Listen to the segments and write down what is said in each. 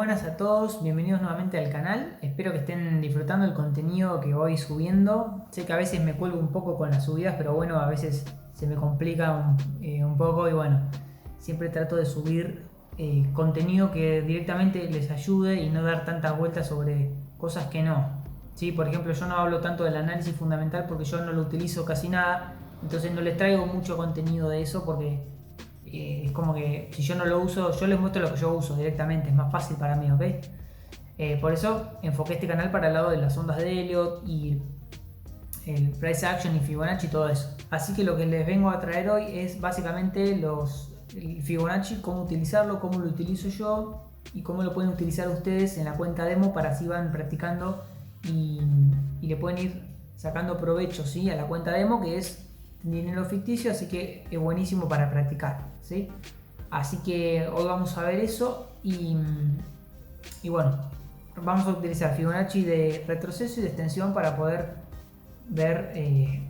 buenas a todos, bienvenidos nuevamente al canal. Espero que estén disfrutando el contenido que voy subiendo. Sé que a veces me cuelgo un poco con las subidas, pero bueno, a veces se me complica un poco y bueno, siempre trato de subir contenido que directamente les ayude y no dar tantas vueltas sobre cosas que no. ¿Sí? Por ejemplo, yo no hablo tanto del análisis fundamental porque yo no lo utilizo casi nada, entonces no les traigo mucho contenido de eso porque es como que si yo no lo uso, yo les muestro lo que yo uso directamente, es más fácil para mí, ¿ok? Por eso enfoqué este canal para el lado de las ondas de Elliott y el Price Action y Fibonacci y todo eso. Así que lo que les vengo a traer hoy es básicamente el Fibonacci, cómo utilizarlo, cómo lo utilizo yo y cómo lo pueden utilizar ustedes en la cuenta demo para así van practicando y le pueden ir sacando provecho, ¿sí? A la cuenta demo, que es dinero ficticio, así que es buenísimo para practicar, ¿sí? Así que hoy vamos a ver eso y bueno, vamos a utilizar Fibonacci de retroceso y de extensión para poder ver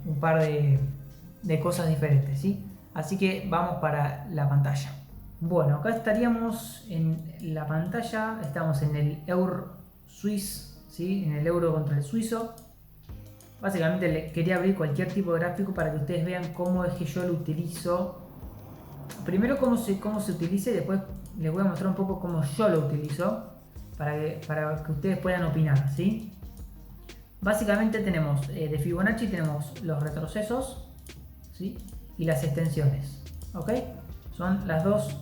un par de cosas diferentes, ¿sí? Así que vamos para la pantalla. Bueno, acá estaríamos en la pantalla, estamos en el euro suizo, ¿sí? En el euro contra el suizo. Básicamente le quería abrir cualquier tipo de gráfico para que ustedes vean cómo es que yo lo utilizo. Primero cómo se utiliza y después les voy a mostrar un poco cómo yo lo utilizo para que ustedes puedan opinar, ¿sí? Básicamente tenemos de Fibonacci tenemos los retrocesos, ¿sí? Y las extensiones, ¿ok? Son las dos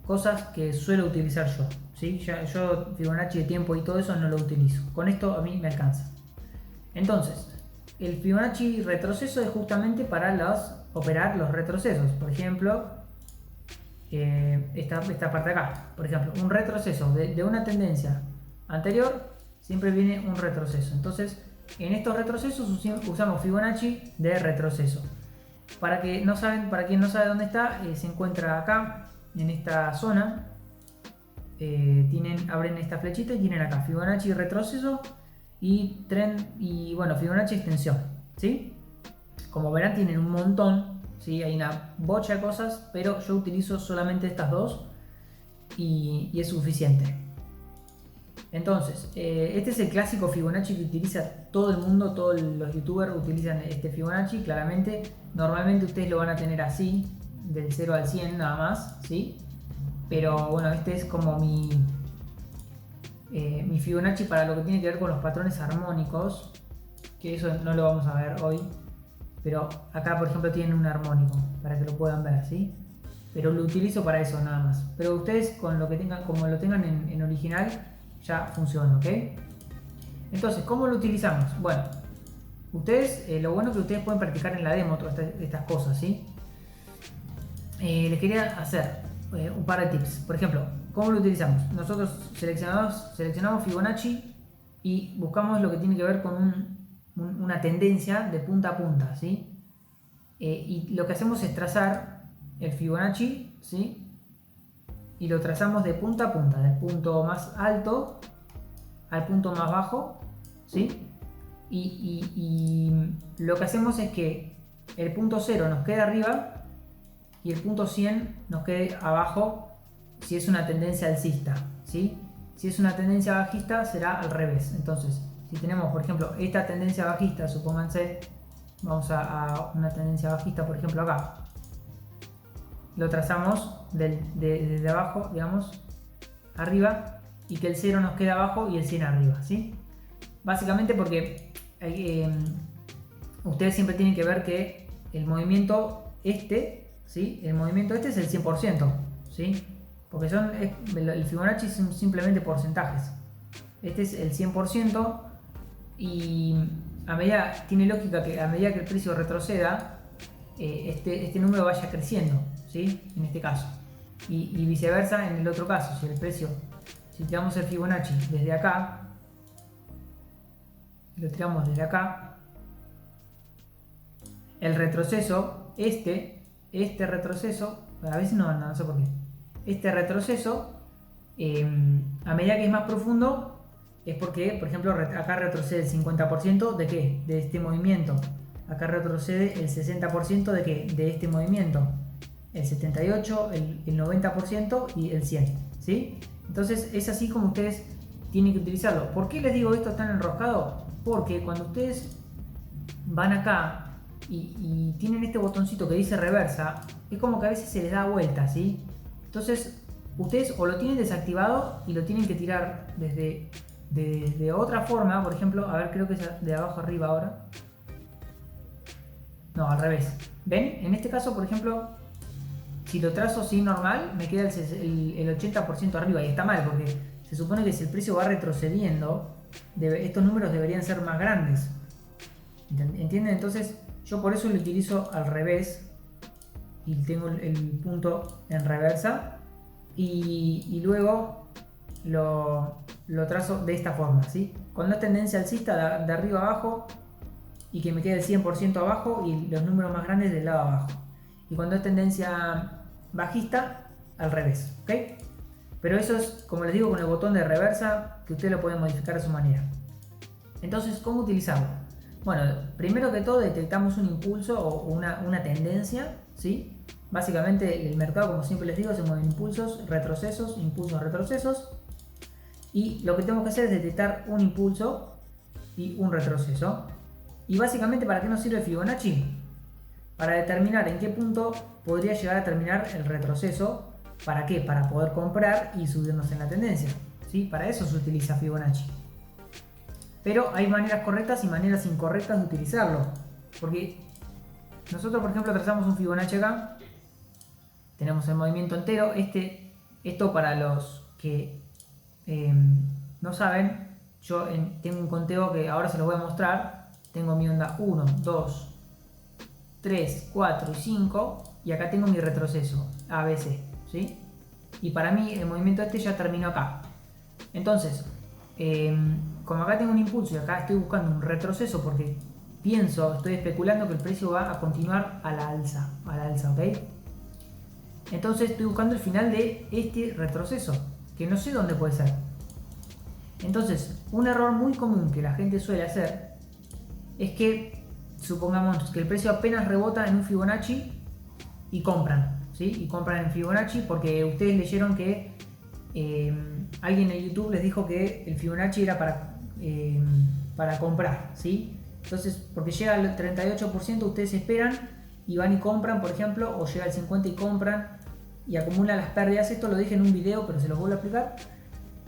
cosas que suelo utilizar yo, ¿sí? Yo Fibonacci de tiempo y todo eso no lo utilizo. Con esto a mí me alcanza. Entonces, el Fibonacci retroceso es justamente para operar los retrocesos. Por ejemplo, esta parte de acá. Por ejemplo, un retroceso de una tendencia anterior, siempre viene un retroceso. Entonces, en estos retrocesos usamos Fibonacci de retroceso. Para quien no sabe dónde está, se encuentra acá, en esta zona. Abren esta flechita y tienen acá Fibonacci retroceso y bueno, Fibonacci extensión, ¿sí? Como verán tienen un montón, ¿sí? Hay una bocha de cosas, pero yo utilizo solamente estas dos y es suficiente. Entonces, este es el clásico Fibonacci que utiliza todo el mundo, todos los youtubers utilizan este Fibonacci, claramente. Normalmente ustedes lo van a tener así, del 0 al 100 nada más, ¿sí? Pero bueno, este es como mi Fibonacci para lo que tiene que ver con los patrones armónicos, que eso no lo vamos a ver hoy, pero acá por ejemplo tienen un armónico para que lo puedan ver, ¿sí? Pero lo utilizo para eso nada más, pero ustedes con lo que tengan, como lo tengan en original, ya funciona, ¿ok? Entonces, ¿cómo lo utilizamos? Bueno, ustedes, lo bueno es que ustedes pueden practicar en la demo todas estas cosas, ¿sí? Les quería hacer un par de tips. Por ejemplo, ¿cómo lo utilizamos? Nosotros seleccionamos Fibonacci y buscamos lo que tiene que ver con una tendencia de punta a punta, ¿sí? Y lo que hacemos es trazar el Fibonacci, ¿sí? Y lo trazamos de punta a punta, del punto más alto al punto más bajo, ¿sí? Y lo que hacemos es que el punto 0 nos quede arriba y el punto 100 nos quede abajo si es una tendencia alcista, ¿sí? Si es una tendencia bajista será al revés. Entonces, si tenemos, por ejemplo, esta tendencia bajista, supónganse, vamos a una tendencia bajista, por ejemplo, acá. Lo trazamos desde abajo, digamos, arriba, y que el 0 nos quede abajo y el 100 arriba, ¿sí? Básicamente porque ustedes siempre tienen que ver que el movimiento ¿sí? El movimiento es el 100%, ¿sí? Porque el Fibonacci son simplemente porcentajes. Este es el 100% y tiene lógica que a medida que el precio retroceda, este número vaya creciendo, ¿sí? En este caso. Y viceversa en el otro caso. Si tiramos el Fibonacci desde acá, lo tiramos desde acá, el retroceso, este retroceso, a veces no sé por qué, este retroceso, a medida que es más profundo, es porque, por ejemplo, acá retrocede el 50% de ¿qué? De este movimiento. Acá retrocede el 60% de ¿qué? De este movimiento. El 78%, el 90% y el 100%, ¿sí? Entonces es así como ustedes tienen que utilizarlo. ¿Por qué les digo esto tan enroscado? Porque cuando ustedes van acá y tienen este botoncito que dice reversa, es como que a veces se les da vuelta, ¿sí? Entonces ustedes o lo tienen desactivado y lo tienen que tirar desde otra forma, por ejemplo, a ver, creo que es de abajo arriba ahora. No, al revés. ¿Ven? En este caso, por ejemplo, si lo trazo así normal, me queda el 80% arriba y está mal porque se supone que si el precio va retrocediendo, estos números deberían ser más grandes. ¿Entienden? Entonces yo por eso lo utilizo al revés y tengo el punto en reversa y luego lo trazo de esta forma, ¿sí? Cuando es tendencia alcista de arriba a abajo y que me quede el 100% abajo y los números más grandes del lado abajo. Y cuando es tendencia bajista, al revés, ¿ok? Pero eso es, como les digo, con el botón de reversa que ustedes lo pueden modificar a su manera. Entonces, ¿cómo utilizarlo? Bueno, primero que todo detectamos un impulso o una tendencia, ¿sí? Básicamente el mercado, como siempre les digo, se mueve en impulsos, retrocesos, impulsos, retrocesos. Y lo que tenemos que hacer es detectar un impulso y un retroceso. Y básicamente, ¿para qué nos sirve Fibonacci? Para determinar en qué punto podría llegar a terminar el retroceso. ¿Para qué? Para poder comprar y subirnos en la tendencia, ¿sí? Para eso se utiliza Fibonacci. Pero hay maneras correctas y maneras incorrectas de utilizarlo. Porque nosotros, por ejemplo, trazamos un Fibonacci acá. Tenemos el movimiento entero. Esto para los que no saben, yo tengo un conteo que ahora se los voy a mostrar. Tengo mi onda 1, 2, 3, 4 y 5. Y acá tengo mi retroceso, ABC, ¿sí? Y para mí el movimiento este ya terminó acá. Entonces, como acá tengo un impulso y acá estoy buscando un retroceso porque estoy especulando que el precio va a continuar a la alza, ¿ok? Entonces estoy buscando el final de este retroceso, que no sé dónde puede ser. Entonces, un error muy común que la gente suele hacer es que, supongamos que el precio apenas rebota en un Fibonacci y compran, ¿sí? Y compran en Fibonacci porque ustedes leyeron que alguien en YouTube les dijo que el Fibonacci era para comprar, ¿sí? Entonces, porque llega al 38%, ustedes esperan y van y compran, por ejemplo, o llega al 50% y compran y acumulan las pérdidas. Esto lo dije en un video, pero se los vuelvo a explicar.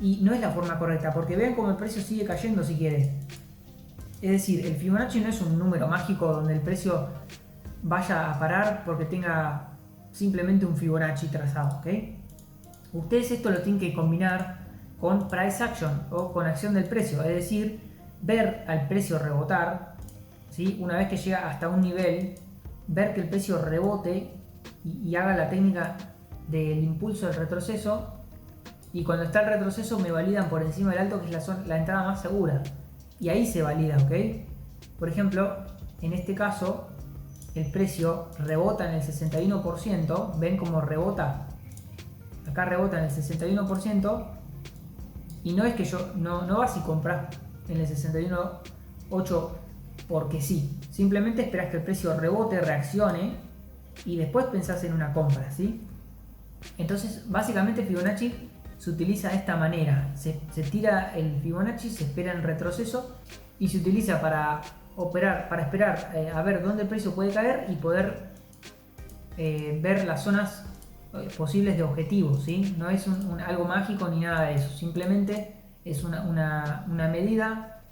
Y no es la forma correcta, porque vean cómo el precio sigue cayendo si quiere. Es decir, el Fibonacci no es un número mágico donde el precio vaya a parar porque tenga simplemente un Fibonacci trazado, ¿ok? Ustedes esto lo tienen que combinar con price action o con acción del precio, es decir, ver al precio rebotar, ¿sí? Una vez que llega hasta un nivel, ver que el precio rebote y haga la técnica del impulso del retroceso, y cuando está el retroceso me validan por encima del alto, que es la entrada más segura, y ahí se valida, ¿ok? Por ejemplo, en este caso el precio rebota en el 61%, ven cómo rebota, acá rebota en el 61%, y no es que no vas y compras en el 61.8 porque sí, simplemente esperas que el precio rebote, reaccione y después pensás en una compra, ¿sí? Entonces, básicamente Fibonacci se utiliza de esta manera, se tira el Fibonacci, se espera en retroceso y se utiliza para operar, para esperar a ver dónde el precio puede caer y poder ver las zonas posibles de objetivos, ¿sí? No es algo mágico ni nada de eso, simplemente es una medida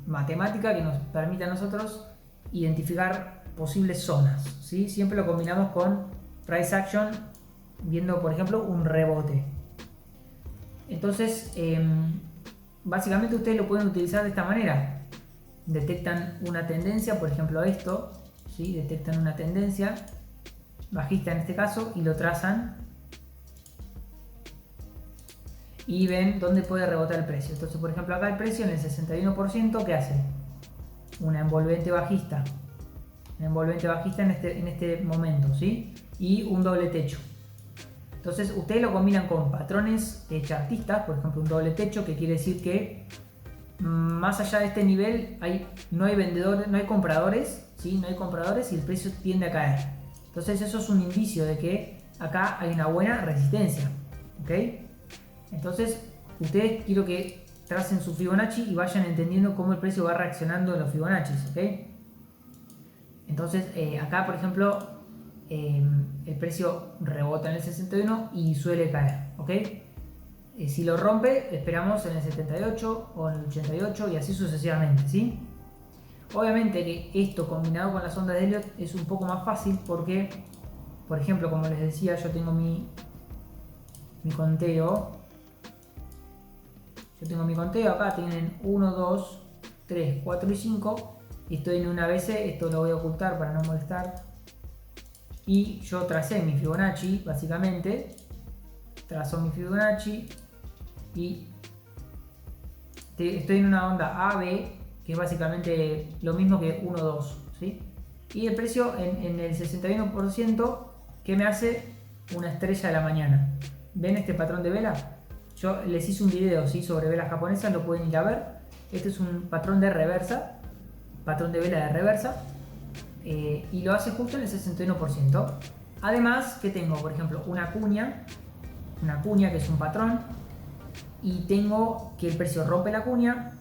matemática que nos permite a nosotros identificar posibles zonas, ¿sí? Siempre lo combinamos con price action, viendo por ejemplo un rebote. Entonces, básicamente ustedes lo pueden utilizar de esta manera. Detectan una tendencia, por ejemplo esto, ¿sí? Detectan una tendencia bajista en este caso y lo trazan y ven dónde puede rebotar el precio. Entonces, por ejemplo, acá el precio en el 61%, ¿qué hace? Una envolvente bajista. Una envolvente bajista en este momento, ¿sí? Y un doble techo. Entonces, ustedes lo combinan con patrones chartistas, por ejemplo, un doble techo, que quiere decir que más allá de este nivel no hay vendedores, no hay compradores, ¿sí? No hay compradores y el precio tiende a caer. Entonces, eso es un indicio de que acá hay una buena resistencia, ¿ok? Entonces, ustedes quiero que tracen su Fibonacci y vayan entendiendo cómo el precio va reaccionando en los Fibonacci, ¿ok? Entonces, acá, por ejemplo, el precio rebota en el 61 y suele caer, ¿ok? Si lo rompe, esperamos en el 78 o en el 88 y así sucesivamente, ¿sí? Obviamente que esto combinado con las ondas de Elliott es un poco más fácil porque, por ejemplo, como les decía, yo tengo mi conteo. Yo tengo mi conteo, acá tienen 1, 2, 3, 4 y 5. Y estoy en una ABC, esto lo voy a ocultar para no molestar. Y yo tracé mi Fibonacci, básicamente. Trazo mi Fibonacci y estoy en una onda AB, que es básicamente lo mismo que 1, 2, ¿sí? Y el precio en el 61%, que me hace una estrella de la mañana. ¿Ven este patrón de vela? Yo les hice un video, ¿sí?, sobre velas japonesas, lo pueden ir a ver. Este es un patrón de reversa, patrón de vela de reversa, y lo hace justo en el 61%. Además que tengo, por ejemplo, una cuña que es un patrón, y tengo que el precio rompe la cuña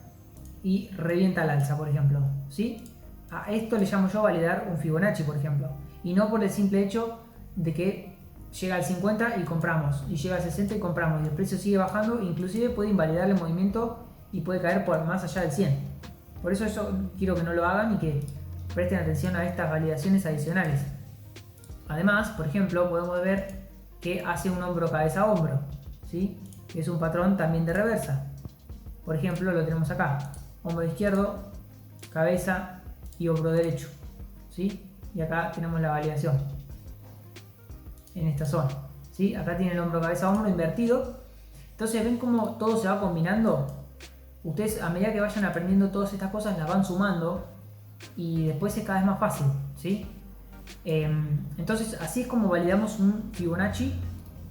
y revienta al alza, por ejemplo, ¿sí? A esto le llamo yo validar un Fibonacci, por ejemplo, y no por el simple hecho de que llega al 50 y compramos, y llega al 60 y compramos, y el precio sigue bajando, inclusive puede invalidar el movimiento y puede caer por más allá del 100. Por eso quiero que no lo hagan y que presten atención a estas validaciones adicionales. Además, por ejemplo, podemos ver que hace un hombro cabeza a hombro, ¿sí? Es un patrón también de reversa. Por ejemplo, lo tenemos acá, hombro izquierdo, cabeza y hombro derecho, ¿sí? Y acá tenemos la validación en esta zona, ¿sí? Acá tiene el hombro cabeza a hombro invertido. Entonces, ven cómo todo se va combinando. Ustedes, a medida que vayan aprendiendo todas estas cosas, las van sumando y después es cada vez más fácil, ¿sí? Entonces, así es como validamos un Fibonacci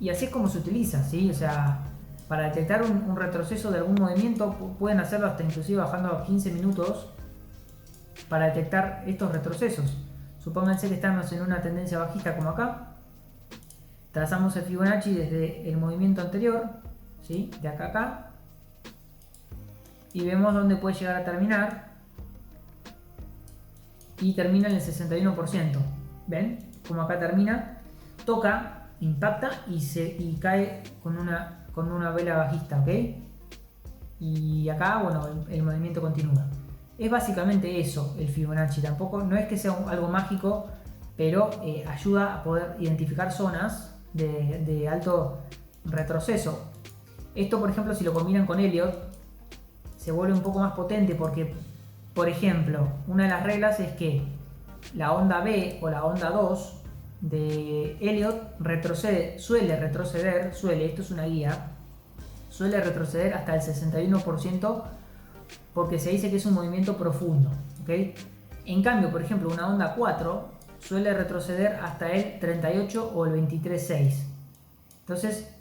y así es como se utiliza, ¿sí? O sea, para detectar un retroceso de algún movimiento, pueden hacerlo hasta inclusive bajando a 15 minutos para detectar estos retrocesos. Supónganse que estamos en una tendencia bajista como acá. Trazamos el Fibonacci desde el movimiento anterior, ¿sí?, de acá a acá, y vemos dónde puede llegar a terminar, y termina en el 61%. ¿Ven? Como acá termina, toca, impacta y cae con una vela bajista, ¿ok? Y acá, bueno, el movimiento continúa. Es básicamente eso el Fibonacci. Tampoco, no es que sea algo mágico, pero ayuda a poder identificar zonas de alto retroceso. Esto, por ejemplo, si lo combinan con Elliott, se vuelve un poco más potente porque, por ejemplo, una de las reglas es que la onda B o la onda 2 de Elliott suele retroceder, esto es una guía, suele retroceder hasta el 61% porque se dice que es un movimiento profundo, ¿ok? En cambio, por ejemplo, una onda 4 suele retroceder hasta el 38 o el 23.6. Entonces,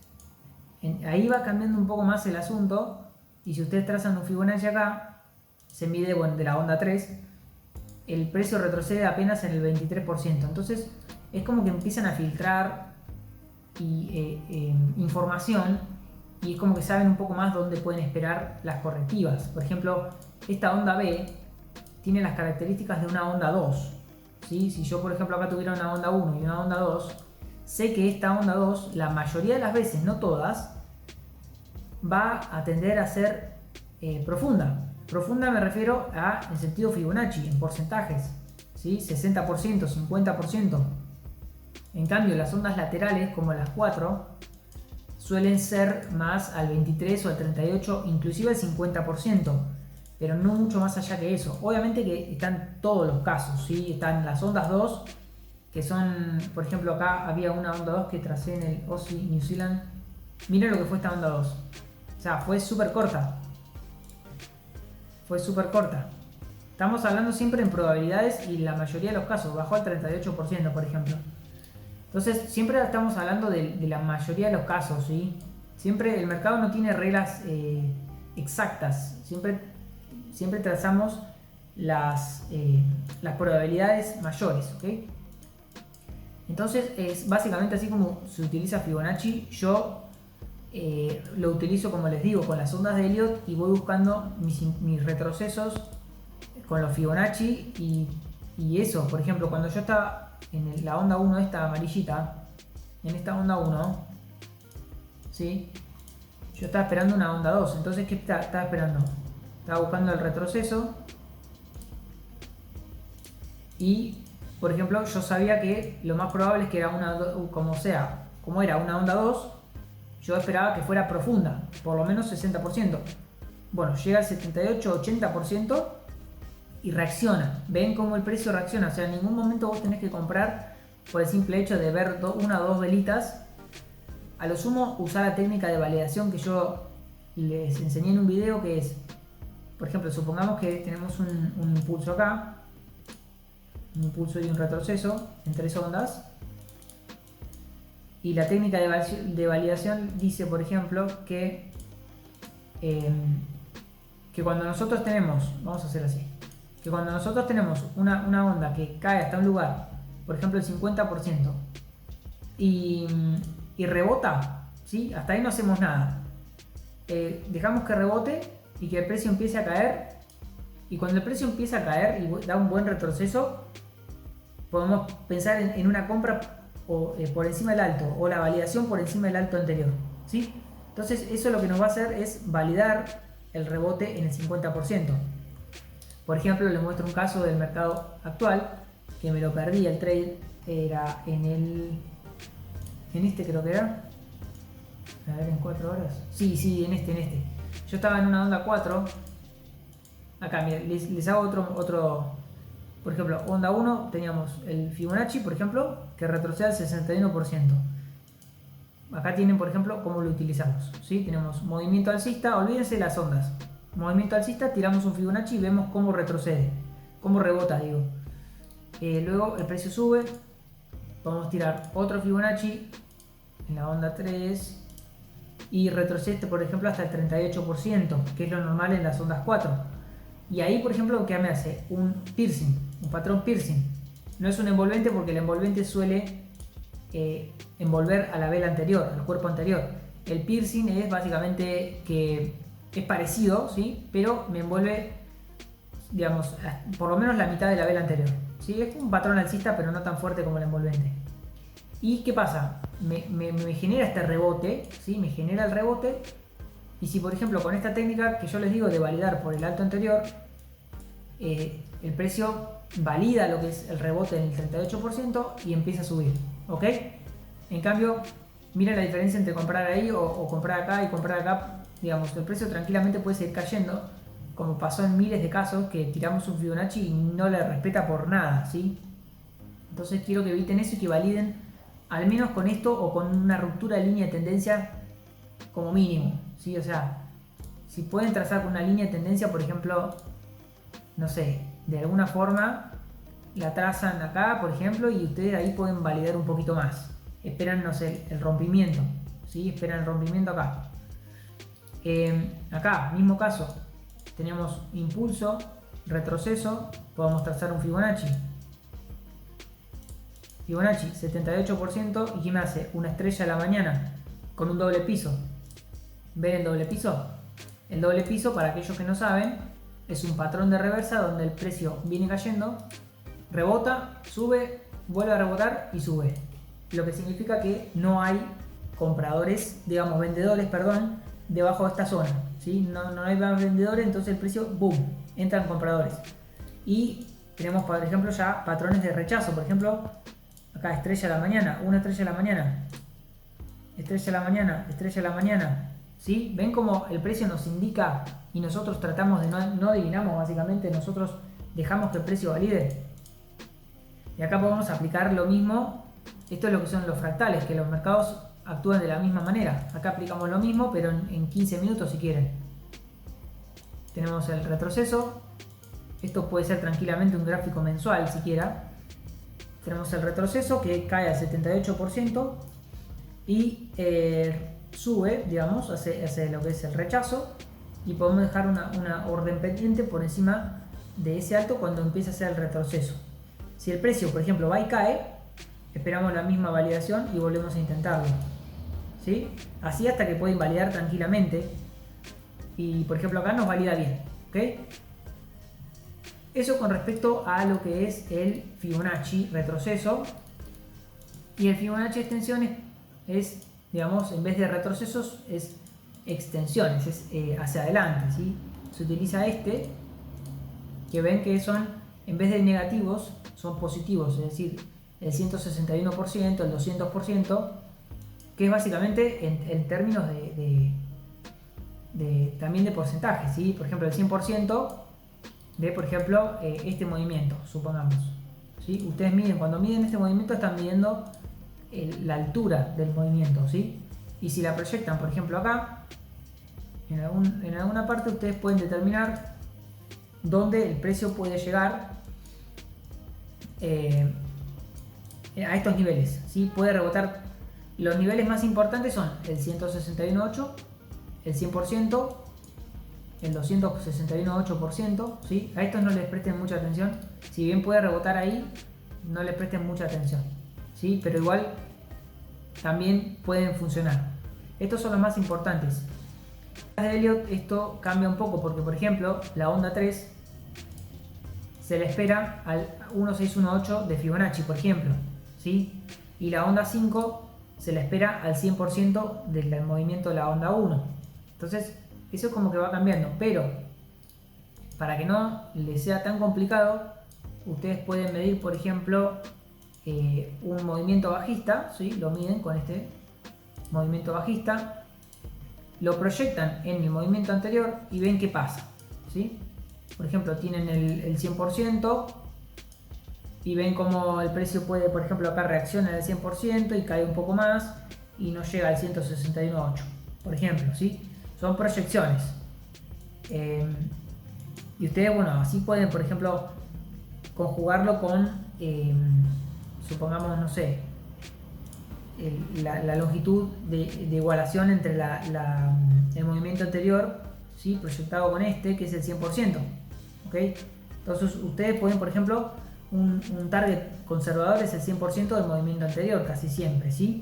ahí va cambiando un poco más el asunto, y si ustedes trazan un Fibonacci acá, se mide, bueno, de la onda 3, el precio retrocede apenas en el 23%. Entonces es como que empiezan a filtrar información, y es como que saben un poco más dónde pueden esperar las correctivas. Por ejemplo, esta onda B tiene las características de una onda 2, ¿sí? Si yo, por ejemplo, acá tuviera una onda 1 y una onda 2, sé que esta onda 2, la mayoría de las veces, no todas, va a tender a ser profunda. Profunda me refiero a en sentido Fibonacci, en porcentajes, ¿sí? 60%, 50%. En cambio, las ondas laterales, como las 4, suelen ser más al 23 o al 38, inclusive al 50%, pero no mucho más allá que eso. Obviamente que están todos los casos, ¿sí? Están las ondas 2, que son, por ejemplo, acá había una onda 2 que tracé en el Aussie New Zealand. Miren lo que fue esta onda 2. O sea, fue súper corta. Fue súper corta. Estamos hablando siempre en probabilidades y la mayoría de los casos bajó al 38%, por ejemplo. Entonces, siempre estamos hablando de la mayoría de los casos, ¿sí? Siempre el mercado no tiene reglas exactas. Siempre trazamos las probabilidades mayores, ¿ok? Entonces, es básicamente así como se utiliza Fibonacci. Yo lo utilizo, como les digo, con las ondas de Elliott y voy buscando mis retrocesos con los Fibonacci y eso. Por ejemplo, cuando yo estaba en la onda 1, esta amarillita, en esta onda 1, ¿sí? Yo estaba esperando una onda 2. Entonces, ¿qué estaba esperando? Estaba buscando el retroceso y, por ejemplo, yo sabía que lo más probable es que era como era una onda 2, yo esperaba que fuera profunda, por lo menos 60%. Bueno, llega al 78-80% y reacciona. Ven cómo el precio reacciona. O sea, en ningún momento vos tenés que comprar por el simple hecho de ver una o dos velitas. A lo sumo, usar la técnica de validación que yo les enseñé en un video, que es, por ejemplo, supongamos que tenemos un impulso acá, un impulso y un retroceso en 3 ondas. Y la técnica de validación dice, por ejemplo, que cuando nosotros tenemos, vamos a hacer así, que cuando nosotros tenemos una onda que cae hasta un lugar, por ejemplo el 50%, y rebota, ¿sí? Hasta ahí no hacemos nada. Dejamos que rebote y que el precio empiece a caer, y cuando el precio empieza a caer y da un buen retroceso, podemos pensar en una compra por encima del alto, o la validación por encima del alto anterior, ¿sí? Entonces eso lo que nos va a hacer es validar el rebote en el 50%. Por ejemplo, les muestro un caso del mercado actual, que me lo perdí el trade, era en este creo que era, a ver, en 4 horas, sí, en este. Yo estaba en una onda 4, acá, miren, les hago otro. Por ejemplo, onda 1 teníamos el Fibonacci, por ejemplo, que retrocede al 61%. Acá tienen, por ejemplo, cómo lo utilizamos, ¿sí? Tenemos movimiento alcista, olvídense las ondas. Movimiento alcista, tiramos un Fibonacci y vemos cómo retrocede, cómo rebota, digo. Luego el precio sube, podemos tirar otro Fibonacci en la onda 3 y retrocede, por ejemplo, hasta el 38%, que es lo normal en las ondas 4. Y ahí, por ejemplo, ¿qué me hace? Un piercing, un patrón piercing. No es un envolvente porque el envolvente suele envolver a la vela anterior, al cuerpo anterior. El piercing es básicamente que es parecido, ¿sí? Pero me envuelve, digamos, por lo menos la mitad de la vela anterior, ¿sí? Es un patrón alcista, pero no tan fuerte como el envolvente. ¿Y qué pasa? Me genera este rebote, ¿sí? Me genera el rebote. Y si, por ejemplo, con esta técnica que yo les digo de validar por el alto anterior, el precio valida lo que es el rebote en el 38% y empieza a subir, ¿ok? En cambio, miren la diferencia entre comprar ahí o comprar acá y comprar acá. Digamos, el precio tranquilamente puede seguir cayendo, como pasó en miles de casos que tiramos un Fibonacci y no le respeta por nada, ¿sí? Entonces quiero que eviten eso y que validen al menos con esto o con una ruptura de línea de tendencia como mínimo, ¿sí? O sea, si pueden trazar con una línea de tendencia, por ejemplo, no sé, de alguna forma la trazan acá, por ejemplo, y ustedes ahí pueden validar un poquito más. Esperan, no sé, el rompimiento, ¿sí? Esperan el rompimiento acá. Acá, mismo caso, tenemos impulso, retroceso, podemos trazar un Fibonacci. Fibonacci 78%, ¿y qué me hace? Una estrella a la mañana con un doble piso. ¿Ven el doble piso? El doble piso, para aquellos que no saben, es un patrón de reversa donde el precio viene cayendo, rebota, sube, vuelve a rebotar y sube. Lo que significa que no hay compradores, digamos vendedores, perdón, debajo de esta zona, ¿sí? No hay más vendedores, entonces el precio, boom, entran compradores. Y tenemos, por ejemplo, ya patrones de rechazo. Por ejemplo, acá estrella a la mañana, una estrella a la mañana, estrella a la mañana, estrella a la mañana, ¿sí? ¿Ven cómo el precio nos indica y nosotros tratamos de no adivinamos, básicamente nosotros dejamos que el precio valide? Y acá podemos aplicar lo mismo. Esto es lo que son los fractales, que los mercados actúan de la misma manera. Acá aplicamos lo mismo, pero en 15 minutos si quieren. Tenemos el retroceso. Esto puede ser tranquilamente un gráfico mensual siquiera. Tenemos el retroceso que cae al 78% y sube, digamos, hace lo que es el rechazo, y podemos dejar una orden pendiente por encima de ese alto cuando empieza a hacer el retroceso. Si el precio, por ejemplo, va y cae, esperamos la misma validación y volvemos a intentarlo, ¿sí? Así hasta que puede invalidar tranquilamente. Y por ejemplo acá nos valida bien, ¿ok? Eso con respecto a lo que es el Fibonacci retroceso. Y el Fibonacci extensión es, digamos, en vez de retrocesos, es extensiones, es hacia adelante, ¿sí? Se utiliza este, que ven que son, en vez de negativos, son positivos, es decir, el 161%, el 200%, que es básicamente en términos también de porcentaje, ¿sí? Por ejemplo, el 100% de, por ejemplo, este movimiento, supongamos. ¿Sí? Ustedes miden, cuando miden este movimiento están midiendo la altura del movimiento, ¿sí? Y si la proyectan, por ejemplo, acá, en alguna parte ustedes pueden determinar dónde el precio puede llegar a estos niveles, ¿sí? Puede rebotar. Los niveles más importantes son el 161.8, el 100%, el 261.8%, ¿sí? A estos no les presten mucha atención. Si bien puede rebotar ahí, no les presten mucha atención, ¿sí? Pero igual también pueden funcionar. Estos son los más importantes. De Elliott esto cambia un poco porque, por ejemplo, la onda 3 se le espera al 1618 de Fibonacci, por ejemplo, ¿sí? Y la onda 5 se le espera al 100% del movimiento de la onda 1. Entonces, eso es como que va cambiando, pero para que no les sea tan complicado, ustedes pueden medir, por ejemplo, un movimiento bajista, ¿sí? Lo miden con este movimiento bajista, lo proyectan en el movimiento anterior y ven qué pasa, ¿sí? Por ejemplo, tienen el 100% y ven cómo el precio puede, por ejemplo, acá reacciona al 100% y cae un poco más y no llega al 161.8, por ejemplo, ¿sí? Son proyecciones. Y ustedes, bueno, así pueden, por ejemplo, conjugarlo con, supongamos, no sé, la longitud de igualación entre el movimiento anterior, ¿sí? Proyectado con este, que es el 100%. ¿Ok? Entonces ustedes pueden, por ejemplo, un target conservador es el 100% del movimiento anterior, casi siempre, ¿sí?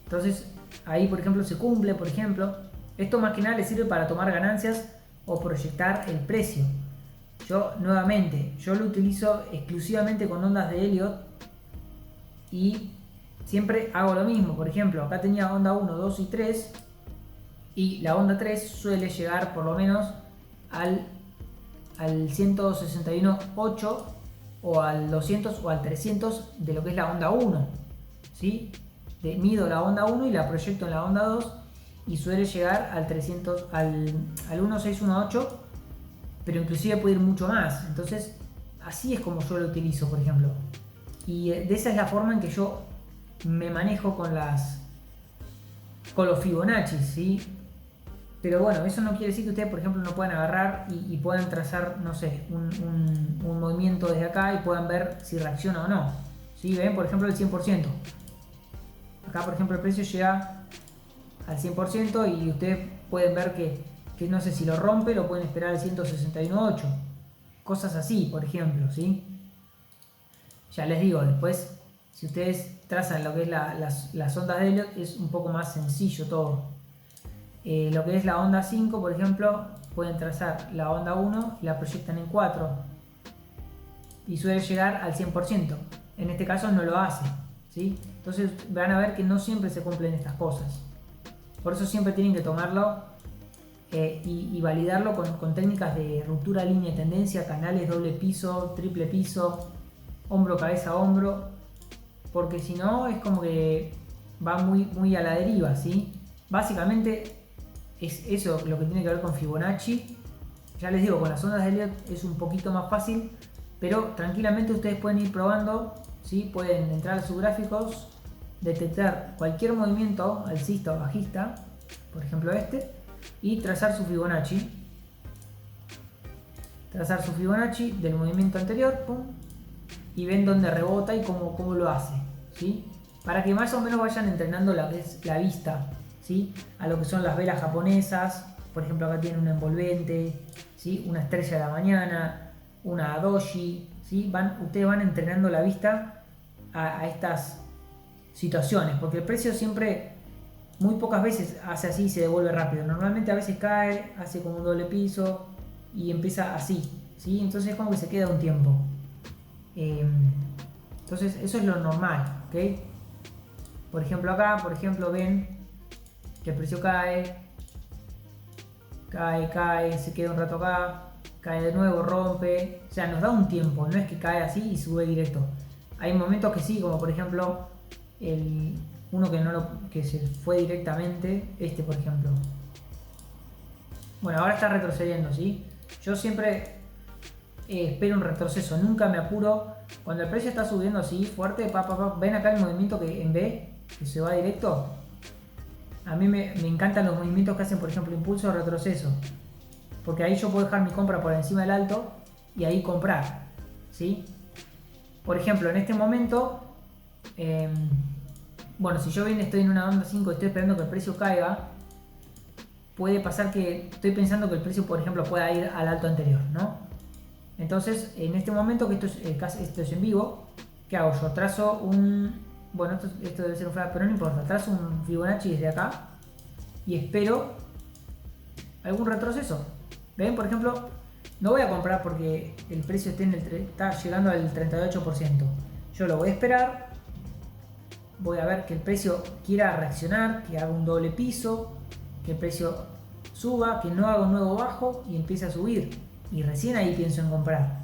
Entonces ahí, por ejemplo, se cumple, por ejemplo. Esto más que nada les sirve para tomar ganancias o proyectar el precio. Yo, nuevamente, yo lo utilizo exclusivamente con ondas de Elliott y siempre hago lo mismo. Por ejemplo, acá tenía onda 1, 2 y 3 y la onda 3 suele llegar por lo menos al 161.8 o al 200 o al 300 de lo que es la onda 1, ¿sí? Mido la onda 1 y la proyecto en la onda 2 y suele llegar al 300, al 1618, pero inclusive puede ir mucho más. Entonces así es como yo lo utilizo, por ejemplo, y de esa es la forma en que yo me manejo con los Fibonacci, ¿sí? Pero bueno, eso no quiere decir que ustedes, por ejemplo, no puedan agarrar y puedan trazar, no sé, un movimiento desde acá y puedan ver si reacciona o no, ¿sí? Ven, por ejemplo, el 100%. Acá, por ejemplo, el precio llega al 100% y ustedes pueden ver que no sé, si lo rompe lo pueden esperar al 161.8. Cosas así, por ejemplo, ¿sí? Ya les digo, después, si ustedes trazan lo que es las ondas de Elliott, es un poco más sencillo todo. Lo que es la onda 5, por ejemplo, pueden trazar la onda 1 y la proyectan en 4 y suele llegar al 100%. En este caso no lo hace, ¿sí? Entonces van a ver que no siempre se cumplen estas cosas. Por eso siempre tienen que tomarlo y validarlo con técnicas de ruptura, línea de tendencia, canales doble piso, triple piso, hombro, cabeza, hombro, porque si no es como que va muy a la deriva, ¿sí? Básicamente es eso lo que tiene que ver con Fibonacci. Ya les digo, con las ondas de Elliott es un poquito más fácil, pero tranquilamente ustedes pueden ir probando, ¿sí? Pueden entrar a sus gráficos, detectar cualquier movimiento alcista o bajista, por ejemplo este, y trazar su Fibonacci. Trazar su Fibonacci del movimiento anterior, pum, y ven dónde rebota y cómo lo hace, ¿sí? Para que más o menos vayan entrenando la vista, ¿sí? A lo que son las velas japonesas. Por ejemplo, acá tienen un envolvente, ¿sí? Una estrella de la mañana, una doji, ¿sí? Ustedes van entrenando la vista a estas situaciones, porque el precio siempre muy pocas veces hace así y se devuelve rápido. Normalmente a veces cae, hace como un doble piso y empieza así, ¿sí? Entonces es como que se queda un tiempo. Entonces eso es lo normal, ¿ok? Por ejemplo acá, ven que el precio cae, se queda un rato acá, cae de nuevo, rompe, o sea, nos da un tiempo, no es que cae así y sube directo. Hay momentos que sí, como por ejemplo uno que se fue directamente, por ejemplo. Bueno, ahora está retrocediendo, ¿sí? Yo siempre espero un retroceso, nunca me apuro. Cuando el precio está subiendo así fuerte, ven acá el movimiento que en B, que se va directo. A mí me encantan los movimientos que hacen, por ejemplo, impulso o retroceso. Porque ahí yo puedo dejar mi compra por encima del alto y ahí comprar, ¿sí? Por ejemplo, en este momento, bueno, si yo bien estoy en una onda 5 y estoy esperando que el precio caiga, puede pasar que estoy pensando que el precio, por ejemplo, pueda ir al alto anterior, ¿no? Entonces, en este momento, que esto es en vivo, ¿qué hago? Yo trazo bueno, esto debe ser un flash, pero no importa. Trazo un Fibonacci desde acá y espero algún retroceso. ¿Ven? Por ejemplo, no voy a comprar porque el precio está llegando al 38%. Yo lo voy a esperar. Voy a ver que el precio quiera reaccionar, que haga un doble piso, que el precio suba, que no haga un nuevo bajo y empiece a subir. Y recién ahí pienso en comprar.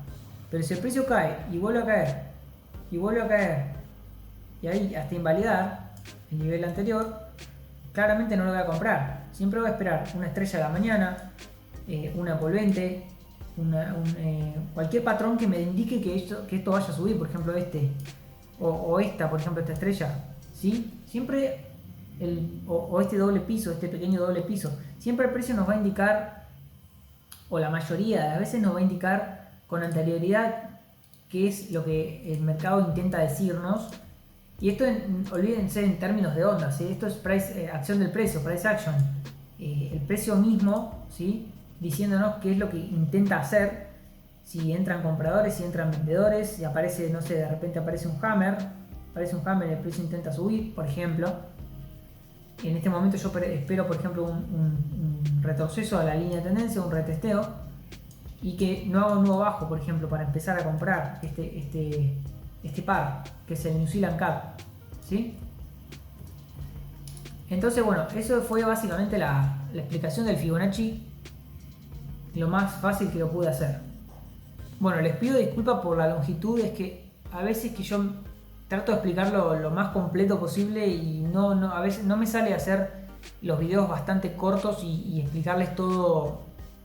Pero si el precio cae y vuelve a caer, y vuelve a caer, y ahí hasta invalidar el nivel anterior, claramente no lo voy a comprar. Siempre voy a esperar una estrella de la mañana, una envolvente, cualquier patrón que me indique que esto vaya a subir, por ejemplo o esta, por ejemplo, esta estrella, ¿sí? Siempre o este doble piso, este pequeño doble piso, siempre el precio nos va a indicar, o la mayoría de las veces nos va a indicar con anterioridad qué es lo que el mercado intenta decirnos. Y esto, olvídense en términos de ondas, ¿sí? Esto es acción del precio, price action. El precio mismo, ¿sí? Diciéndonos qué es lo que intenta hacer, si entran compradores, si entran vendedores, si aparece, no sé, de repente aparece un hammer, el precio intenta subir, por ejemplo. En este momento yo espero, por ejemplo, un retroceso a la línea de tendencia, un retesteo, y que no haga un nuevo bajo, por ejemplo, para empezar a comprar este par, que es el New Zealand Cap, ¿sí? Entonces, bueno, eso fue básicamente la explicación del Fibonacci, lo más fácil que lo pude hacer. Bueno, les pido disculpas por la longitud, es que a veces que yo trato de explicarlo lo más completo posible y a veces no me sale hacer los videos bastante cortos y explicarles todo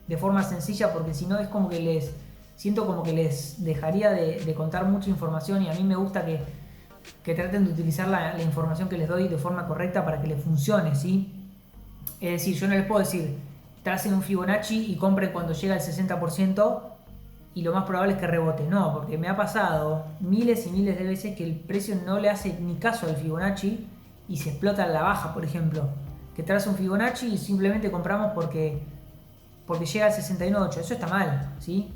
de forma sencilla, porque si no es como que siento como que les dejaría de contar mucha información, y a mí me gusta que traten de utilizar la información que les doy de forma correcta para que les funcione, ¿sí? Es decir, yo no les puedo decir, tracen un Fibonacci y compren cuando llega al 60% y lo más probable es que rebote. No, porque me ha pasado miles y miles de veces que el precio no le hace ni caso al Fibonacci y se explota a la baja, por ejemplo. Que trace un Fibonacci y simplemente compramos porque llega al 61.8. Eso está mal, ¿sí?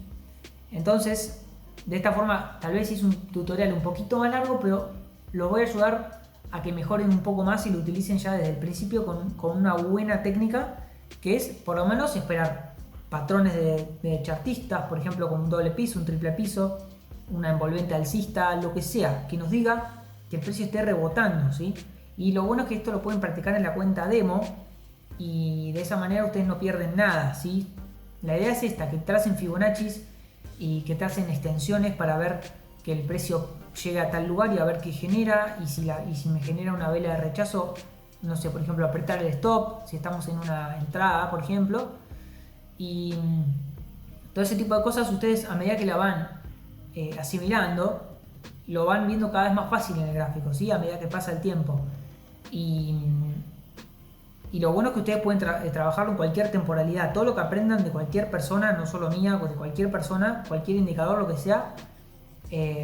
Entonces, de esta forma, tal vez hice un tutorial un poquito más largo, pero los voy a ayudar a que mejoren un poco más y lo utilicen ya desde el principio con una buena técnica, que es por lo menos esperar patrones de chartistas, por ejemplo, con un doble piso, un triple piso, una envolvente alcista, lo que sea, que nos diga que el precio esté rebotando, ¿sí? Y lo bueno es que esto lo pueden practicar en la cuenta demo y de esa manera ustedes no pierden nada, ¿sí? La idea es esta, que tracen Fibonaccis y que tracen extensiones para ver que el precio llega a tal lugar y a ver qué genera, y si me genera una vela de rechazo, no sé, por ejemplo, apretar el stop, si estamos en una entrada, por ejemplo, y todo ese tipo de cosas ustedes a medida que la van asimilando, lo van viendo cada vez más fácil en el gráfico, ¿sí? A medida que pasa el tiempo. Y lo bueno es que ustedes pueden trabajarlo en cualquier temporalidad. Todo lo que aprendan de cualquier persona, no solo mía, de cualquier persona, cualquier indicador, lo que sea,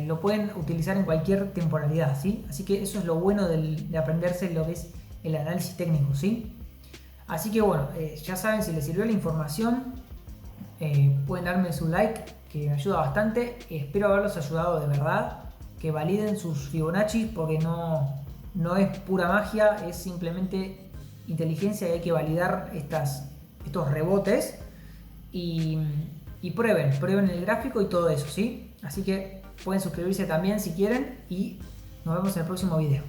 lo pueden utilizar en cualquier temporalidad, ¿sí? Así que eso es lo bueno de aprenderse lo que es el análisis técnico, ¿sí? Así que bueno, ya saben, si les sirvió la información, pueden darme su like, que me ayuda bastante. Espero haberlos ayudado de verdad, que validen sus Fibonacci, porque no es pura magia, es simplemente inteligencia y hay que validar estos rebotes y prueben el gráfico y todo eso, ¿sí? Así que pueden suscribirse también si quieren y nos vemos en el próximo video.